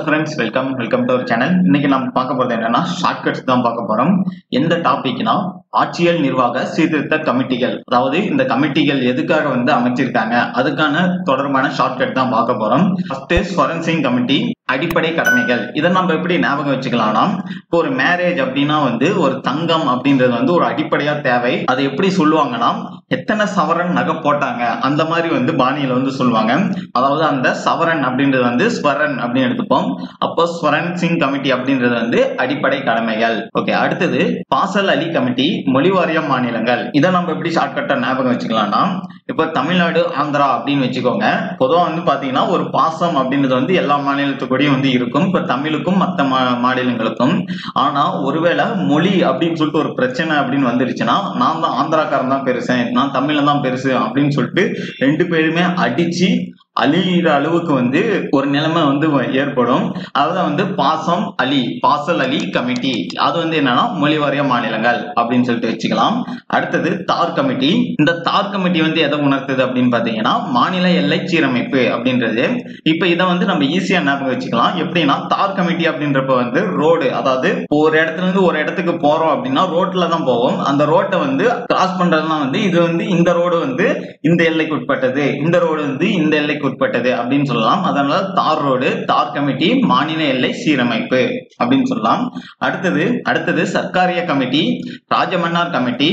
Friends welcome to our channel. இன்னைக்கு நம்ம பார்க்க போறது என்னன்னா ஷார்ட்கட்ஸ் தான் பார்க்க போறோம். எந்த டாபிக்னா ஆட்சியல் நிர்வாக சீர்திருத்த கமிட்டிகள், அதாவது இந்த கமிட்டிகள் எதுக்காக அமைச்சிருக்காங்க அதுக்கான தொடர்பான ஷார்ட்கட் தான் பார்க்க போறோம். ஃபர்ஸ்ட் ஃபொரன்சிக் கமிட்டி அடிப்படை கடமைகள். இதை நம்ம எப்படி ஞாபகம் வச்சுக்கலாம்னா, இப்போ ஒரு மேரேஜ் அப்படின்னா ஒரு தங்கம் அப்படின்றது ஒரு அடிப்படையா தேவை. அதை எப்படி சொல்லுவாங்கன்னா, எத்தனை சவரன் நகை போட்டாங்க அந்த மாதிரி பாணியில சொல்லுவாங்க. அதாவது அந்த சவரன் அப்படின்றது ஸ்வரன் அப்படின்னு எடுத்துப்போம். அப்போ ஃபொரன்சிக் கமிட்டி அப்படின்றது அடிப்படை கடமைகள். ஓகே, அடுத்தது பாசல் அலி கமிட்டி மொழிவாரிய மாநிலங்கள். இதை நம்ம எப்படி ஷார்ட்கட்டா ஞாபகம் வச்சுக்கலாம்னா, இப்ப தமிழ்நாடு ஆந்திரா அப்படின்னு வச்சுக்கோங்க. பொதுவா பாத்தீங்கன்னா ஒரு பாசம் அப்படின்றது எல்லா மாநிலத்துக்கூடயும் இருக்கும். இப்ப தமிழுக்கும் மற்ற மாநிலங்களுக்கும். ஆனா ஒருவேளை மொழி அப்படின்னு சொல்லிட்டு ஒரு பிரச்சனை அப்படின்னு வந்துருச்சுன்னா, நான் தான் ஆந்திராக்காரன் தான் பெருசு, நான் தமிழ்ல தான் பெருசு அப்படின்னு சொல்லிட்டு ரெண்டு பேருமே அடிச்சு அழிகிற அளவுக்கு ஒரு நிலைமை ஏற்படும். அதாவது பாசல் அலி கமிட்டி. அது என்னன்னா மொழிவாரிய மாநிலங்கள் அப்படின்னு சொல்லிட்டு வச்சுக்கலாம். அடுத்தது தார் கமிட்டி. இந்த தார் கமிட்டி எதை உணர்த்துது அப்படின்னு பாத்தீங்கன்னா, மாநில எல்லை சீரமைப்பு அப்படின்றது. இப்ப இதை நம்ம ஈஸியா ஞாபகம் வச்சுக்கலாம். எப்படின்னா, தார் கமிட்டி அப்படின்றப்ப ரோடு, அதாவது ஒரு இடத்துல இருந்து ஒரு இடத்துக்கு போறோம் அப்படின்னா ரோட்ல தான் போவோம். அந்த ரோட்டை கிராஸ் பண்றதுலாம் இது இந்த ரோடு இந்த எல்லைக்கு உட்பட்டது, இந்த ரோடு இந்த எல்லைக்கு உட்பட்டது அப்படின்னு சொல்லலாம். அதனால தார் ரோடு, தார் கமிட்டி மாநில எல்லை சீரமைப்பு அப்படின்னு சொல்லலாம். அடுத்தது Sarkaria committee, Rajamannar committee,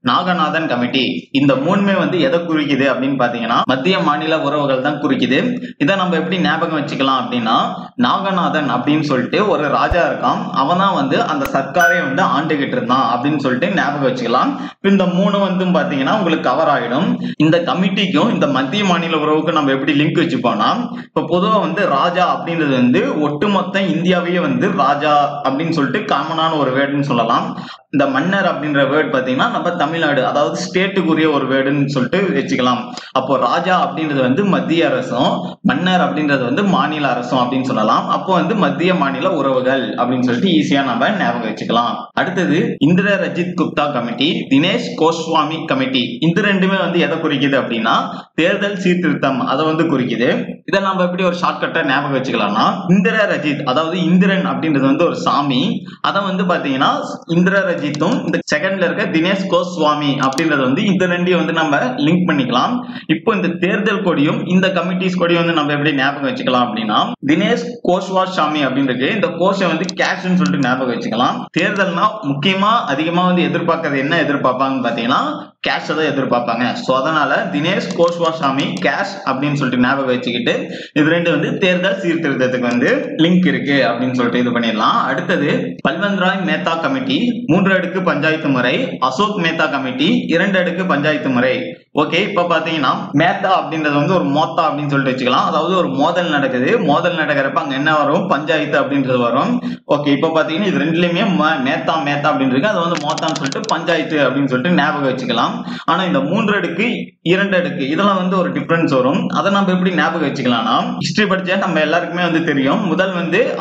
Naganathan committee. இந்த மூணுமே எதை குறிக்குது அப்படின்னு பாத்தீங்கன்னா, மத்திய மாநில உறவுகள் தான் குறிக்குது. இதை நம்ம எப்படி ஞாபகம் வச்சுக்கலாம் அப்படின்னா, நாகநாதன் அப்படின்னு சொல்லிட்டு ஒரு ராஜா இருக்கான். அவன் தான் அந்த சர்க்காரை ஆண்டுகிட்டு இருந்தான் அப்படின்னு சொல்லிட்டு ஞாபகம் வச்சுக்கலாம். இந்த மூணு பாத்தீங்கன்னா உங்களுக்கு கவர் ஆகிடும். இந்த கமிட்டிக்கும் இந்த மத்திய மாநில உறவுக்கும் நம்ம எப்படி லிங்க் வச்சுப்போம்னா, இப்ப பொதுவா ராஜா அப்படின்றது ஒட்டுமொத்த இந்தியாவையே ராஜா அப்படின்னு சொல்லிட்டு காமனான ஒரு வேர்டுன்னு சொல்லலாம். இந்த மன்னர் அப்படின்ற வேர்டு பாத்தீங்கன்னா நம்ம தமிழ்நாடு, அதாவது ஸ்டேட்டுக்குரிய ஒரு வேர்டுன்னு சொல்லிட்டு வச்சுக்கலாம். அப்போ ராஜா அப்படின்றது மத்திய அரசும், மன்னர் அப்படின்றது மாநில அரசும் அப்படின்னு சொல்லலாம். அப்போ மத்திய மாநில உறவுகள் அப்படின்னு சொல்லிட்டு ஈஸியா நம்ம ஞாபகம் வச்சுக்கலாம். அடுத்தது இந்திர ரஜித் குப்தா கமிட்டி, தினேஷ் கோஸ்வாமி கமிட்டி. இந்த ரெண்டுமே எதை குறிக்குது அப்படின்னா, தேர்தல் சீர்திருத்தம் அதை குறிக்குது. இதை நம்ம எப்படி ஒரு ஷார்ட்கட்டா ஞாபகம் வச்சுக்கலாம்னா, இந்திர ரஜித், அதாவது இந்திரன் அப்படின்றது ஒரு சாமி. அதை பாத்தீங்கன்னா இந்திர ரஜித்தும் இந்த செகண்ட்ல இருக்க தினேஷ் கோஸ்வாமி அப்படின்றது இந்த ரெண்டையும் நம்ம லிங்க் பண்ணிக்கலாம். இப்போ இந்த தேர்தல் கொடியும் இந்த கமிட்டிஸ் கொடியும் நம்ம எப்படி ஞாபகம் வச்சுக்கலாம் அப்படின்னா, தினேஷ் கோஸ்வாமி அப்படின்றது இந்த கோஷை கேஷ்னு சொல்லிட்டு ஞாபகம் வச்சுக்கலாம். தேர்தல்னா முக்கியமா அதிகமா எதிர்பார்க்கறது என்ன எதிர்பார்ப்பாங்கன்னு பாத்தீங்கன்னா, கேஷ் தான் எதிர்பார்ப்பாங்க. சோ அதனால தினேஷ் கோஸ்வாமி கேஷ் அப்படின்னு சொல்லிட்டு ஞாபகம் வச்சுக்கிட்டு இது ரெண்டு தேர்தல் சீர்திருத்தத்துக்கு லிங்க் இருக்கு அப்படின்னு சொல்லிட்டு இது பண்ணிடலாம். அடுத்தது பல்வந்த் ராய் மேத்தா கமிட்டி, 3 அடுக்கு பஞ்சாயத்து முறை, அசோக் மேத்தா கமிட்டி 2 அடுக்கு பஞ்சாயத்து முறை. ஓகே, இப்ப பாத்தீங்கன்னா மேத்தா அப்படின்றது ஒரு மோத்தா அப்படின்னு சொல்லிட்டு வச்சுக்கலாம். அதாவது ஒரு மோதல் நடக்குது, மோதல் நடக்கிறப்ப அங்க என்ன வரும், பஞ்சாயத்து அப்படின்றது வரும். ஓகே, இப்ப பாத்தீங்கன்னா இது ரெண்டுலயுமே மேத்தா அப்படின்றது அது மோத்தான்னு சொல்லிட்டு பஞ்சாயத்து அப்படின்னு சொல்லிட்டு ஞாபகம் வச்சுக்கலாம். ஆனா இந்த 3 அடுக்கு 2 அடுக்கு இதெல்லாம் ஒரு டிஃபரன்ஸ் வரும். அதை நம்ம எப்படி ஞாபகம் வச்சுக்கலாம்னா, ஹிஸ்டரி படிச்சா நம்ம எல்லாருக்குமே தெரியும். முதல்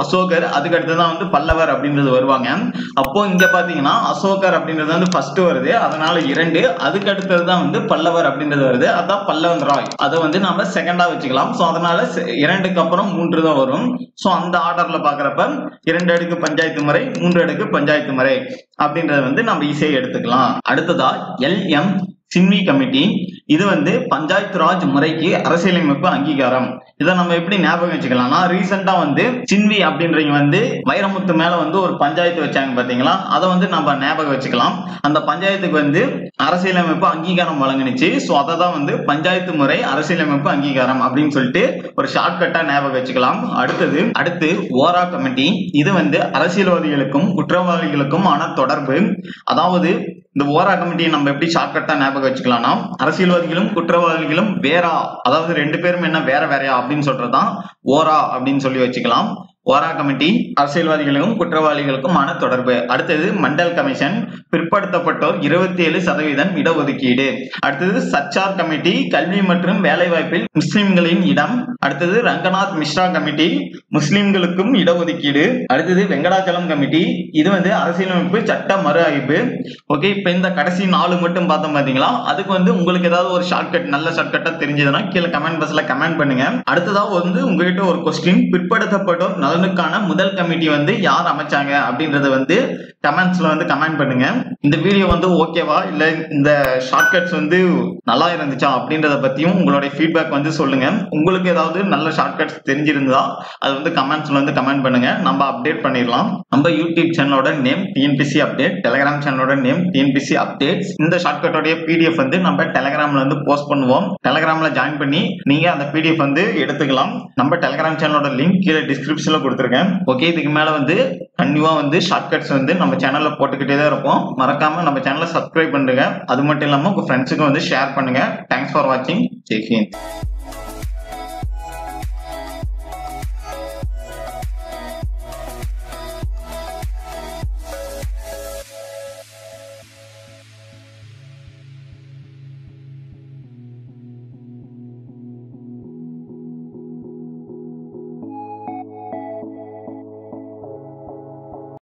அசோகர், அதுக்கு அடுத்துதான் பல்லவர் அப்படின்றது வருவாங்க. அப்போ இங்க பாத்தீங்கன்னா அசோகர் அப்படின்றது ஃபர்ஸ்ட் வருது, அதனால 2. அதுக்கு அடுத்ததுதான் பல்லவர் அப்படின்றது வருது, அதான் பல்லவன் ராய். அதை நம்ம செகண்டா வச்சுக்கலாம். சோ அதனால 2க்கு அப்புறம் 3 தான் வரும். சோ அந்த ஆர்டர்ல பாக்குறப்ப 2 அடுக்கு பஞ்சாயத்து முறை, 3 அடுக்கு பஞ்சாயத்து முறை அப்படின்றத நம்ம ஈஸியா எடுத்துக்கலாம். அடுத்ததா எல்எம் சின்வி கமிட்டி. இது பஞ்சாயத்து ராஜ் முறைக்கு அரசியலமைப்பு அங்கீகாரம். இதை நம்ம எப்படி ஞாபகம் வச்சுக்கலாம்னா, ரீசெண்டா சின்வி அப்படின்றவங்க வைரமுத்து மேல ஒரு பஞ்சாயத்து வச்சாங்க பாத்தீங்களா, அதை நம்ம ஞாபகம் வச்சுக்கலாம். அந்த பஞ்சாயத்துக்கு அரசியலமைப்பு அங்கீகாரம் வழங்கினுச்சு. சோ அதை பஞ்சாயத்து முறை அரசியலமைப்பு அங்கீகாரம் அப்படின்னு சொல்லிட்டு ஒரு ஷார்ட்கட்டா ஞாபகம் வச்சுக்கலாம். அடுத்து ஓரா கமிட்டி. இது அரசியல்வாதிகளுக்கும் குற்றவாளிகளுக்கும் ஆன தொடர்பு. அதாவது இந்த ஓரா கமிட்டியை நம்ம எப்படி ஷார்ட்கட்டா ஞாபகம் வச்சுக்கலாம்னா, அரசியல்வாதிகளும் குற்றவாளிகளும் வேறா, அதாவது 2 பேரும் என்ன வேற வேறையா அப்படின்னு சொல்றதுதான் ஓரா அப்படின்னு சொல்லி வச்சுக்கலாம். ஓரா கமிட்டி அரசியல்வாதிகளுக்கும் குற்றவாளிகளுக்குமான தொடர்பு. அடுத்தது மண்டல் கமிஷன், பிற்படுத்தப்பட்டோர் 27% இடஒதுக்கீடு. அடுத்தது சச்சார் கமிட்டி, கல்வி மற்றும் வேலைவாய்ப்பில் முஸ்லிம்களின் இடம். அடுத்தது ரங்கநாத் மிஸ்ரா கமிட்டி, முஸ்லிம்களுக்கும் இடஒதுக்கீடு. அடுத்தது வெங்கடாச்சலம் கமிட்டி, இது அரசியலமைப்பு சட்ட மறு ஆய்வு. ஓகே, இப்ப இந்த கடைசி 4 மட்டும் பார்த்தோம் பாத்தீங்களா. அதுக்கு உங்களுக்கு ஏதாவது ஒரு ஷார்ட்கட், நல்ல ஷார்ட்கட்டா தெரிஞ்சதுன்னா கீழே கமெண்ட் பாக்ஸ்ல கமெண்ட் பண்ணுங்க. அடுத்ததா உங்ககிட்ட ஒரு கொஸ்டின், பிற்படுத்தப்பட்டோர் நலன் அதனுக்கான முதல் கமிட்டி வந்து யார் அமைச்சாங்க அப்படின்றத வந்து கமெண்ட்ஸ்ல வந்து கமெண்ட் பண்ணுங்க. இந்த வீடியோ வந்து ஓகேவா இல்ல இந்த ஷார்ட்கட்ஸ் வந்து நல்லா இருந்துச்சா அப்படின்றத பத்தியும் உங்களுடைய ஃபீட்பேக் வந்து சொல்லுங்க. உங்களுக்கு ஏதாவது நல்ல ஷார்ட்கட்ஸ் தெரிஞ்சிருந்தா அது வந்து கமெண்ட்ஸ்ல வந்து கமெண்ட் பண்ணுங்க, நம்ம அப்டேட் பண்ணிடலாம். நம்ம யூடியூப் சேனலோட நேம் டிஎன்பிசி அப்டேட், டெலிகிராம் சேனலோட நேம் டிஎன்பிசி அப்டேட்ஸ். இந்த ஷார்ட்கட்டோட பிடிஎஃப் வந்து நம்ம டெலிகிராம்ல வந்து போஸ்ட் பண்ணுவோம். டெலிகிராம்ல ஜாயின் பண்ணி நீங்க அந்த பிடிஎஃப் வந்து எடுத்துக்கலாம். நம்ம டெலிகிராம் சேனலோட லிங்க் கீழே டிஸ்கிரிப்ஷன்ல கொடுத்துருக்கேன். ஓகே, இதுக்கு மேல வந்து கண்டிப்பா வந்து ஷார்ட்கட்ஸ் வந்து நம்ம சேனல்ல போட்டுக்கிட்டே தான் இருப்போம். மறக்காம நம்ம சேனலை சப்ஸ்கிரைப் பண்ணுங்க. அது மட்டும் இல்லாம உங்க ஃப்ரெண்ட்ஸுக்கு வந்து ஷேர் பண்ணுங்க. தேங்க்ஸ் ஃபார் வாட்சிங். ஜெய் ஹிந்த்.